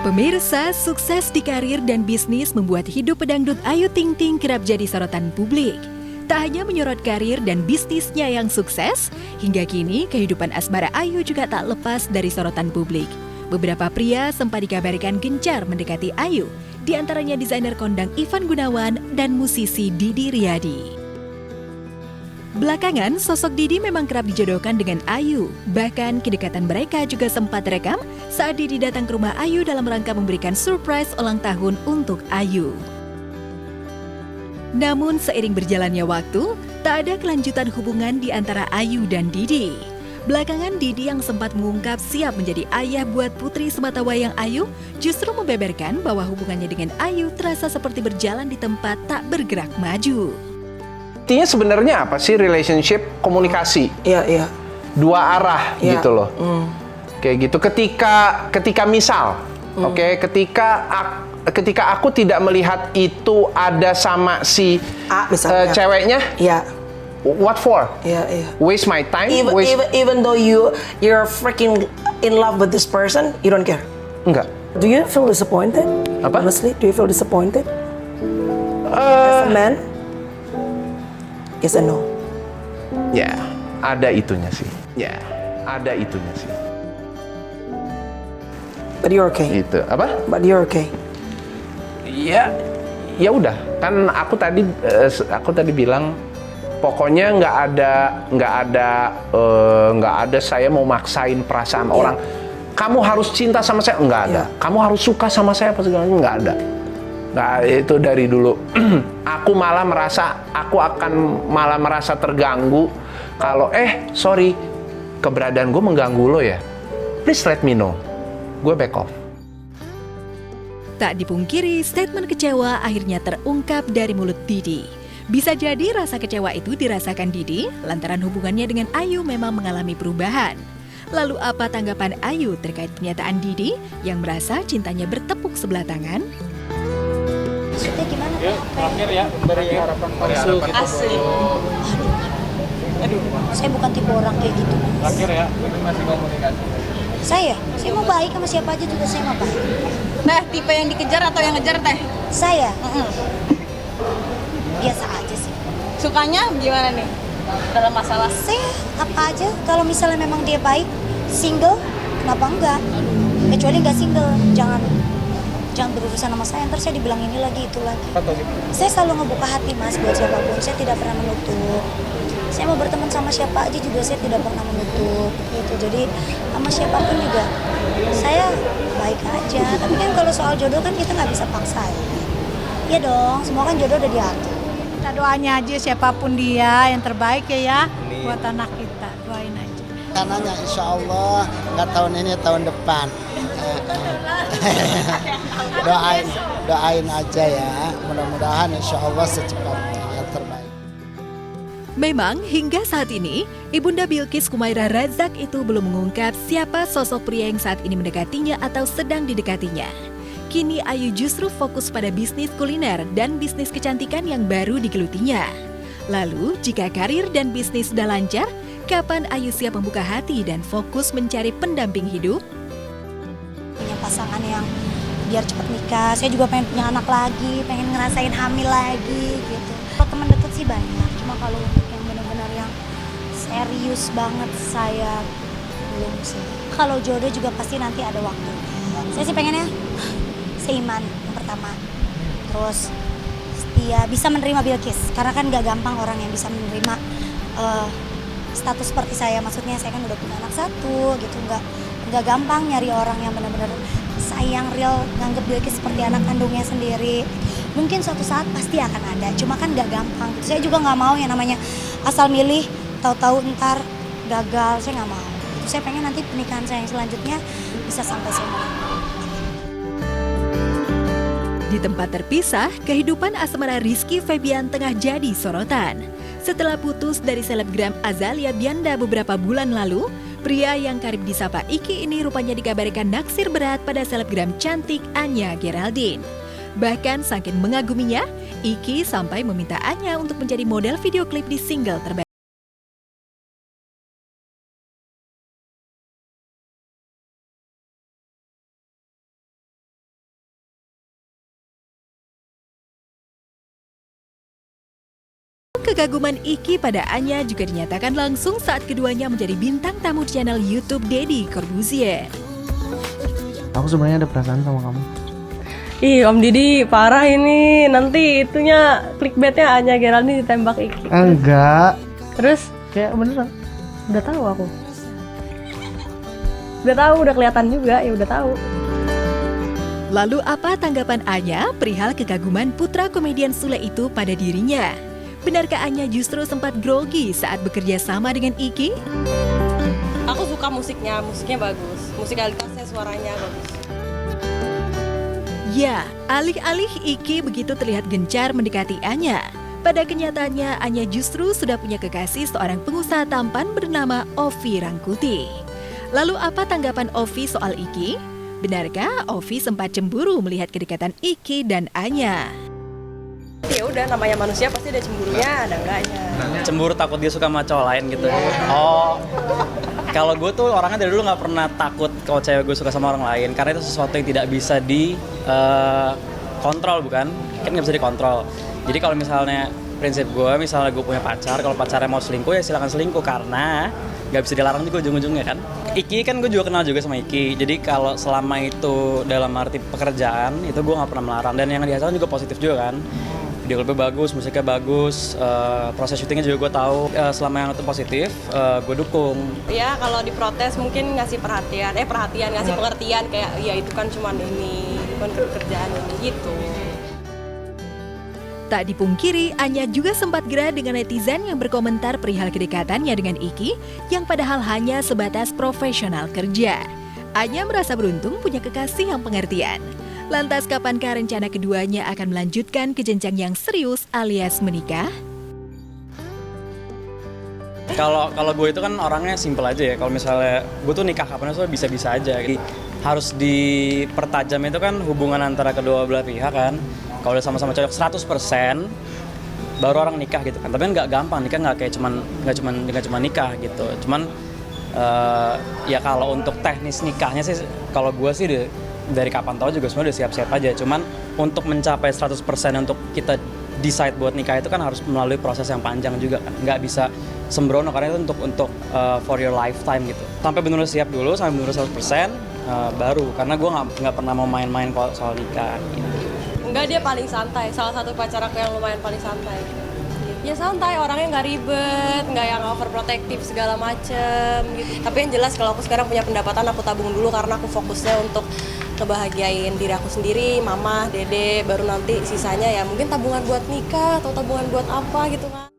Pemirsa, sukses di karir dan bisnis membuat hidup pedangdut Ayu Ting Ting kerap jadi sorotan publik. Tak hanya menyorot karir dan bisnisnya yang sukses, hingga kini kehidupan asmara Ayu juga tak lepas dari sorotan publik. Beberapa pria sempat dikabarkan gencar mendekati Ayu, di antaranya desainer kondang Ivan Gunawan dan musisi Didi Riyadi. Belakangan, sosok Didi memang kerap dijodohkan dengan Ayu. Bahkan kedekatan mereka juga sempat rekam saat Didi datang ke rumah Ayu dalam rangka memberikan surprise ulang tahun untuk Ayu. Namun seiring berjalannya waktu, tak ada kelanjutan hubungan di antara Ayu dan Didi. Belakangan Didi yang sempat mengungkap siap menjadi ayah buat putri sematawayang Ayu justru membeberkan bahwa hubungannya dengan Ayu terasa seperti berjalan di tempat tak bergerak maju. Intinya sebenarnya apa sih relationship? Komunikasi. Iya. Dua arah gitu loh. Kayak gitu. Ketika misal, oke, ketika aku tidak melihat itu ada sama si ceweknya. Iya. What for? Iya. Waste my time. Even though you're freaking in love with this person, you don't care. Enggak. Do you feel disappointed? Apa? Honestly, do you feel disappointed? As a man? Yes and no. Ya, ada itunya sih. But you're okay. Itu apa? But you're okay. Ya udah. Kan aku tadi bilang pokoknya nggak ada saya mau maksain perasaan orang. Kamu harus cinta sama saya, nggak ada. Kamu harus suka sama saya apa segala macam, nggak ada. Nah, itu dari dulu. Aku akan malah merasa terganggu kalau sorry, keberadaan gue mengganggu lo ya. Please let me know. Gue back off. Tak dipungkiri, statement kecewa akhirnya terungkap dari mulut Didi. Bisa jadi rasa kecewa itu dirasakan Didi lantaran hubungannya dengan Ayu memang mengalami perubahan. Lalu apa tanggapan Ayu terkait pernyataan Didi yang merasa cintanya bertepuk sebelah tangan? Maksudnya gimana? Ya, terakhir ya, beri harapan palsu gitu. Asli. Aduh, saya bukan tipe orang kayak gitu. Terakhir ya, ini masih komunikasi. Saya mau baik sama siapa aja juga saya mau baik. Nah, tipe yang dikejar atau yang ngejar teh? Saya biasa aja sih. Sukanya gimana nih? Dalam masalah Saya apa aja, kalau misalnya memang dia baik, single, kenapa enggak? Kecuali enggak single, jangan berurusan sama saya, ntar saya dibilang ini lagi, itu lagi. Saya selalu ngebuka hati mas buat siapapun, saya tidak pernah menutup. Saya mau berteman sama siapa aja juga saya tidak pernah menutup gitu. Jadi sama siapapun juga saya baik aja. Tapi kan kalau soal jodoh kan kita nggak bisa paksain. Iya dong, semua kan jodoh udah diatur. Kita doanya aja siapapun dia yang terbaik ya buat anak kita, doain aja. Kanannya insya Allah nggak tahun ini, tahun depan. doain aja ya, mudah-mudahan insya Allah secepatnya yang terbaik. Memang hingga saat ini, Ibunda Bilqis Kumairah Razak itu belum mengungkap siapa sosok pria yang saat ini mendekatinya atau sedang didekatinya. Kini Ayu justru fokus pada bisnis kuliner dan bisnis kecantikan yang baru digelutinya. Lalu, jika karir dan bisnis sudah lancar, kapan Ayu siap membuka hati dan fokus mencari pendamping hidup? Punya pasangan yang biar cepat nikah, saya juga pengen punya anak lagi, pengen ngerasain hamil lagi gitu. Kalau teman dekat sih banyak, cuma kalau untuk yang benar-benar yang serius banget saya belum sih. Kalau jodoh juga pasti nanti ada waktu. Saya sih pengennya seiman yang pertama, terus setia, bisa menerima Bilqis, karena kan gak gampang orang yang bisa menerima status seperti saya. Maksudnya saya kan udah punya anak satu gitu, nggak gampang nyari orang yang benar-benar sayang real, nganggep Bilqis seperti anak kandungnya sendiri. Mungkin suatu saat pasti akan ada, cuma kan nggak gampang. Saya juga nggak mau yang namanya asal milih, tahu-tahu ntar gagal, saya nggak mau. Saya pengen nanti pernikahan saya yang selanjutnya bisa sampai semua. Di tempat terpisah, kehidupan asmara Rizky Febian tengah jadi sorotan. Setelah putus dari selebgram Azalia Bianda beberapa bulan lalu, pria yang karib disapa Iki ini rupanya dikabarkan naksir berat pada selebgram cantik Anya Geraldine. Bahkan saking mengaguminya, Iki sampai meminta Anya untuk menjadi model video klip di single terbaru. kekaguman Iki pada Anya juga dinyatakan langsung saat keduanya menjadi bintang tamu channel YouTube Deddy Corbuzier. Aku sebenarnya ada perasaan sama kamu. Ih, Om Didi parah ini. Nanti itunya clickbaitnya Anya Geraldine ditembak Iki. Enggak. Terus Kayak beneran. udah tahu aku. Udah tahu, udah kelihatan juga, ya udah tahu. Lalu apa tanggapan Anya perihal kekaguman putra komedian Sule itu pada dirinya? Benarkah Anya justru sempat grogi saat bekerja sama dengan Iki? Aku suka musiknya bagus. Musikalitasnya, suaranya bagus. Ya, alih-alih Iki begitu terlihat gencar mendekati Anya, pada kenyataannya Anya justru sudah punya kekasih seorang pengusaha tampan bernama Ovi Rangkuti. Lalu apa tanggapan Ovi soal Iki? Benarkah Ovi sempat cemburu melihat kedekatan Iki dan Anya? Ya udah, namanya manusia pasti ada cemburunya, ada enggaknya. Cemburu takut dia suka sama cowok lain gitu. Oh. Kalau gue tuh orangnya dari dulu nggak pernah takut kalau cewek gue suka sama orang lain, karena itu sesuatu yang tidak bisa kontrol, bukan? Kan nggak bisa dikontrol. Jadi kalau misalnya prinsip gue, misalnya gue punya pacar, kalau pacarnya mau selingkuh ya silakan selingkuh, karena nggak bisa dilarang juga ujung-ujungnya kan. Iki kan gue juga kenal juga sama Iki, jadi kalau selama itu dalam arti pekerjaan itu gue nggak pernah melarang, dan yang dihasilkan juga positif juga kan. Video klipnya bagus, musiknya bagus, proses syutingnya juga gue tahu. Selama yang itu positif, gue dukung. Ya kalau diprotes mungkin ngasih perhatian, ngasih pengertian kayak ya itu kan cuman ini, bukan kerjaan ini gitu. Tak dipungkiri, Anya juga sempat gerah dengan netizen yang berkomentar perihal kedekatannya dengan Iki yang padahal hanya sebatas profesional kerja. Anya merasa beruntung punya kekasih yang pengertian. Lantas kapankah rencana keduanya akan melanjutkan ke jenjang yang serius alias menikah? Kalau gue itu kan orangnya simple aja ya. Kalau misalnya gue tuh nikah kapan aja bisa-bisa aja. Jadi harus dipertajam itu kan hubungan antara kedua belah pihak kan. Kalau udah sama-sama cocok 100%, baru orang nikah gitu kan. Tapi kan nggak gampang, nikah nggak cuma nikah gitu. Cuman ya kalau untuk teknis nikahnya sih, kalau gue sih dari kapan tahu juga sebenarnya udah siap-siap aja. Cuman untuk mencapai 100% untuk kita decide buat nikah itu kan harus melalui proses yang panjang juga kan. Nggak bisa sembrono, karena itu untuk for your lifetime gitu. Sampai benar-benar siap dulu, sampai benar-benar 100% baru. Karena gue nggak pernah mau main-main soal nikah gitu. Enggak, dia paling santai, salah satu pacar aku yang lumayan paling santai. Ya santai, orangnya nggak ribet, nggak yang overprotective segala macem gitu. Tapi yang jelas kalau aku sekarang punya pendapatan, aku tabung dulu karena aku fokusnya untuk ngebahagiain diri aku sendiri, mama, dede, baru nanti sisanya ya mungkin tabungan buat nikah atau tabungan buat apa gitu kan.